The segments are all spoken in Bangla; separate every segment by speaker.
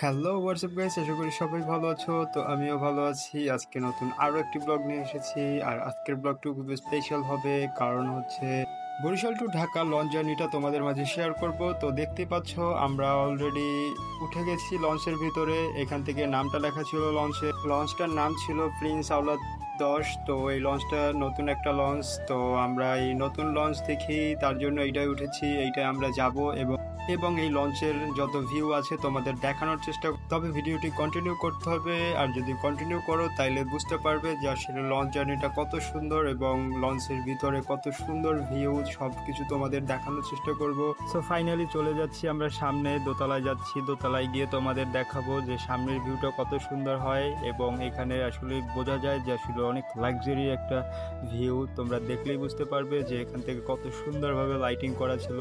Speaker 1: হ্যালো হোয়াটসঅ্যাপ গাইস, আশা করি সবাই ভালো আছো। তো আমিও ভালো আছি। আজকে নতুন আরও একটি ব্লগ নিয়ে এসেছি। আর আজকের ব্লগটি খুব স্পেশাল হবে, কারণ হচ্ছে বরিশাল টু ঢাকা লঞ্চ জার্নিটা তোমাদের মাঝে শেয়ার করব। তো দেখতেই পাচ্ছ আমরা অলরেডি উঠে গেছি লঞ্চের ভিতরে। এখান থেকে নামটা লেখা ছিল লঞ্চটার নাম ছিল প্রিন্স আওলাদ 10। তো এই লঞ্চটা নতুন একটা লঞ্চ। তো আমরা এই নতুন লঞ্চ দেখি, তার জন্য এইটাই উঠেছি, এইটাই আমরা যাব এবং এই লঞ্চের যত ভিউ আছে তোমাদের দেখানোর চেষ্টা, তবে ভিডিওটি কন্টিনিউ করতে হবে। আর যদি কন্টিনিউ করো তাইলে বুঝতে পারবে যে আসলে লঞ্চ জার্নিটা কত সুন্দর এবং লঞ্চের ভিতরে কত সুন্দর ভিউ, সব কিছু তোমাদের দেখানোর চেষ্টা করব। সো ফাইনালি চলে যাচ্ছি আমরা সামনে, দোতলায় যাচ্ছি। দোতলায় গিয়ে তোমাদের দেখাবো যে সামনের ভিউটা কত সুন্দর হয় এবং এখানে আসলে বোঝা যায় যে আসলে অনেক লাক্সারি একটা ভিউ। তোমরা দেখলেই বুঝতে পারবে যে এখান থেকে কত সুন্দরভাবে লাইটিং করা ছিল,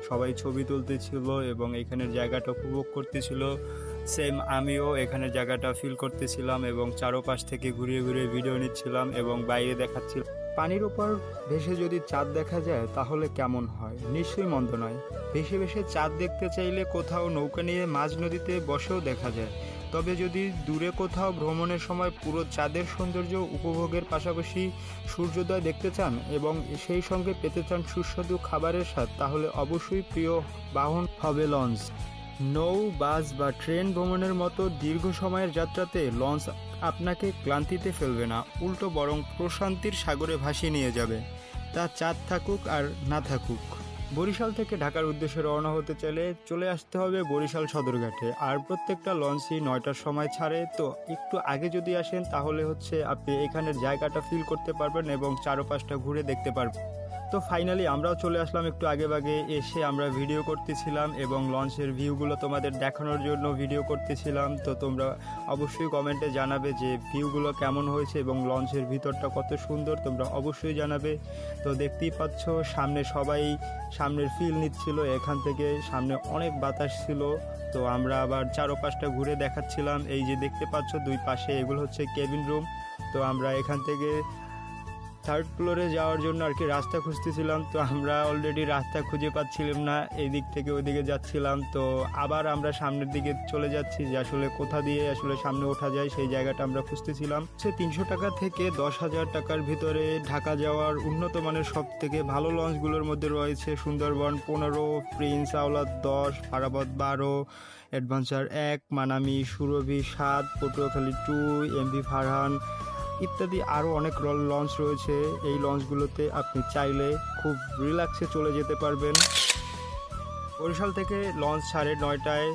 Speaker 1: সবাই ছবি তুলতেছিল এবং এখানের জায়গাটা উপভোগ করতেছিল। সেম আমিও এখানের জায়গাটা ফিল করতেছিলাম এবং চারপাশ থেকে ঘুরিয়ে ঘুরিয়ে ভিডিও নিচ্ছিলাম এবং বাইরে দেখাচ্ছিলাম। পানির উপর ভেসে যদি চাঁদ দেখা যায় তাহলে কেমন হয়? নিশ্চয়ই মন্দ নয়। ভেসে ভেসে চাঁদ দেখতে চাইলে কোথাও নৌকা নিয়ে মাঝ নদীতে বসেও দেখা যায়। তবে যদি দূরে কোথাও ভ্রমণের সময় পুরো চাঁদের সৌন্দর্য উপভোগের পাশাপাশি সূর্যোদয় দেখতে চান এবং সেই সঙ্গে পেতে চান সুস্বাদু খাবারের স্বাদ, তাহলে অবশ্যই প্রিয় বাহন হবে লঞ্চ। নৌ, বাস বা ট্রেন ভ্রমণের মতো দীর্ঘ সময়ের যাত্রাতে লঞ্চ আপনাকে ক্লান্তিতে ফেলবে না, উল্টো বরং প্রশান্তির সাগরে ভাসিয়ে নিয়ে যাবে। তা চাঁদ থাকুক আর না থাকুক। বরিশাল থেকে ঢাকার উদ্দেশ্যে রওনা হতে চাইলে চলে আসতে হবে বরিশাল সদরঘাটে। আর প্রত্যেকটা লঞ্চই 9টার সময় ছাড়ে। তো একটু আগে যদি আসেন তাহলে আপনি এখানের জায়গাটা ফিল করতে পারবেন এবং চারপাশটা ঘুরে দেখতে পারবেন। তো ফাইনালি আমরাও চলে আসলাম একটু আগে এসে আমরা ভিডিও করতেছিলাম এবং লঞ্চের ভিউগুলো তোমাদের দেখানোর জন্য ভিডিও করতেছিলাম। তো তোমরা অবশ্যই কমেন্টে জানাবে যে ভিউগুলো কেমন হয়েছে এবং লঞ্চের ভিতরটা কত সুন্দর, তোমরা অবশ্যই জানাবে। তো দেখতেই পাচ্ছ সামনে সবাই সামনের ফিল নিচ্ছিল, এখান থেকে সামনে অনেক বাতাস ছিল। তো আমরা আবার চারপাশটা ঘুরে দেখাচ্ছিলাম। এই যে দেখতে পাচ্ছ দুই পাশে, এগুলো হচ্ছে কেবিন রুম। তো আমরা এখান থেকে থার্ড ফ্লোরে যাওয়ার জন্য আর কি রাস্তা খুঁজতেছিলাম। তো আমরা অলরেডি রাস্তা খুঁজে পাচ্ছিলাম না, এই দিক থেকে ওইদিকে যাচ্ছিলাম। তো আবার আমরা সামনের দিকে চলে যাচ্ছি যে আসলে কোথা দিয়ে আসলে সামনে ওঠা যায়, সেই জায়গাটা আমরা খুঁজতেছিলাম। 300 টাকা থেকে 10,000 টাকার ভিতরে ঢাকা যাওয়ার উন্নত মানের সব থেকে ভালো লঞ্চগুলোর মধ্যে রয়েছে সুন্দরবন 15, প্রিন্স আওলাদ 10, ফারাবত 12, অ্যাডভেঞ্চার 1, মানামি, সুরভি 7, পটুয়াখালী 2, এমভি ফারহান ইত্যাদি আরও অনেক লঞ্চ রয়েছে। এই লঞ্চগুলোতে আপনি চাইলে খুব রিল্যাক্সে চলে যেতে পারবেন। বরিশাল থেকে লঞ্চ 9:30টায়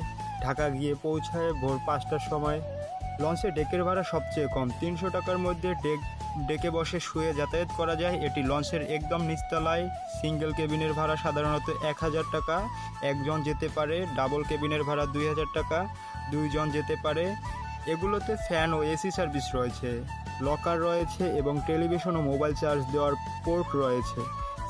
Speaker 1: ঢাকা গিয়ে পৌঁছায় ভোর 5টার সময়। লঞ্চে ডেকের ভাড়া সবচেয়ে কম, 300 টাকার মধ্যে ডেকে বসে শুয়ে যাতায়াত করা যায়। এটি লঞ্চের একদম নিচতলায়। সিঙ্গেল কেবিনের ভাড়া সাধারণত 1,000 টাকা, একজন যেতে পারে। ডাবল কেবিনের ভাড়া 2,000 টাকা, 2 জন যেতে পারে। এগুলোতে ফ্যান ও এসি সার্ভিস রয়েছে, লকার রয়েছে এবং টেলিভিশন ও মোবাইল চার্জ দেওয়ার পোর্ট রয়েছে।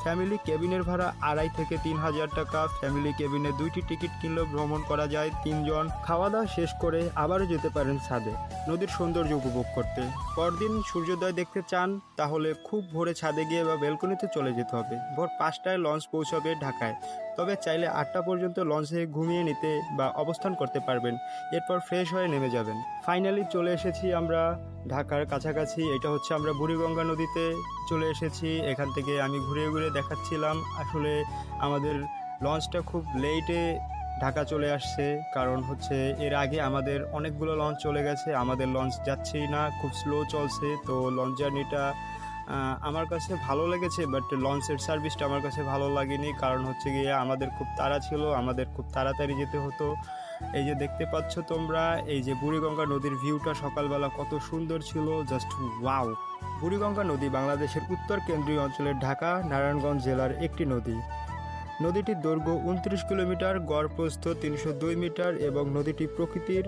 Speaker 1: ফ্যামিলি কেবিনের ভাড়া 2,500 থেকে 3,000 টাকা। ফ্যামিলি কেবিনে 2টি টিকিট কিনলেও ভ্রমণ করা যায় 3 জন। খাওয়া দাওয়া শেষ করে আবারও যেতে পারেন ছাদে নদীর সৌন্দর্য উপভোগ করতে। পরদিন সূর্যোদয় দেখতে চান তাহলে খুব ভোরে ছাদে গিয়ে বা ব্যালকনিতে চলে যেতে হবে। ভোর 5টায় লঞ্চ পৌঁছাবে ঢাকায়, তবে চাইলে 8টা পর্যন্ত লঞ্চে ঘুমিয়ে নিতে বা অবস্থান করতে পারবেন, এরপর ফ্রেশ হয়ে নেমে যাবেন। ফাইনালি চলে এসেছি আমরা ঢাকার কাছাকাছি। এটা হচ্ছে আমরা বুড়িগঙ্গা নদীতে চলে এসেছি। এখান থেকে আমি ঘুরে ঘুরে দেখাচ্ছিলাম। আসলে আমাদের লঞ্চটা খুব লেটে ঢাকা চলে আসছে, কারণ এর আগে আমাদের অনেকগুলো লঞ্চ চলে গেছে, আমাদের লঞ্চ যাচ্ছেই না, খুব স্লো চলছে। তো লঞ্চ জার্নিটা আমার কাছে ভালো লেগেছে, বাট লঞ্চের সার্ভিসটা আমার কাছে ভালো লাগেনি, কারণ গিয়ে আমাদের খুব তাড়া ছিল, আমাদের খুব তাড়াতাড়ি যেতে হতো। এই যে দেখতে পাচ্ছ তোমরা, এই যে বুড়িগঙ্গা নদীর ভিউটা সকালবেলা কত সুন্দর ছিল, জাস্ট ওয়াও। বুড়িগঙ্গা নদী বাংলাদেশের উত্তর কেন্দ্রীয় অঞ্চলের ঢাকা নারায়ণগঞ্জ জেলার একটি নদী। নদীটির দৈর্ঘ্য 29 কিলোমিটার, গড় প্রস্থ 302 মিটার এবং নদীটি প্রকৃতির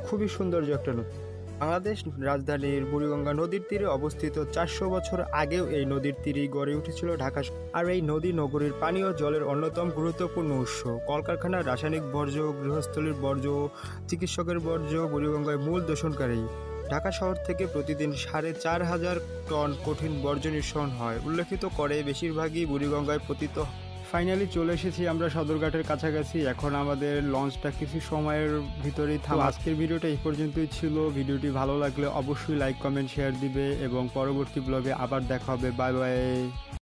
Speaker 1: খুবই সৌন্দর্য একটা নদী। বাংলাদেশ রাজধানীর বুড়িগঙ্গা নদীর তীরে অবস্থিত। 400 বছর আগেও এই নদীর তীরেই গড়ে উঠেছিল ঢাকা। আর এই নদী নগরীর পানীয় জলের অন্যতম গুরুত্বপূর্ণ উৎস। কলকারখানার রাসায়নিক বর্জ্য, গৃহস্থলীর বর্জ্য, চিকিৎসকের বর্জ্য বুড়িগঙ্গায় মূল দূষণকারী। ঢাকা শহর থেকে প্রতিদিন 4,500 টন কঠিন বর্জ্য নিঃসরণ হয়। উল্লেখিত করে বেশিরভাগই বুড়িগঙ্গায় পতিত ফাইনালি চলে এসেছি আমরা সদরঘাটের কাছাকাছি। এখন আমাদের লঞ্চটা কিছু সময়ের ভিতরেই আজকের ভিডিওটা এই পর্যন্তই ছিল। ভিডিওটি ভালো লাগলে অবশ্যই লাইক কমেন্ট শেয়ার দিবে এবং পরবর্তী ব্লগে আবার দেখা হবে। Bye bye.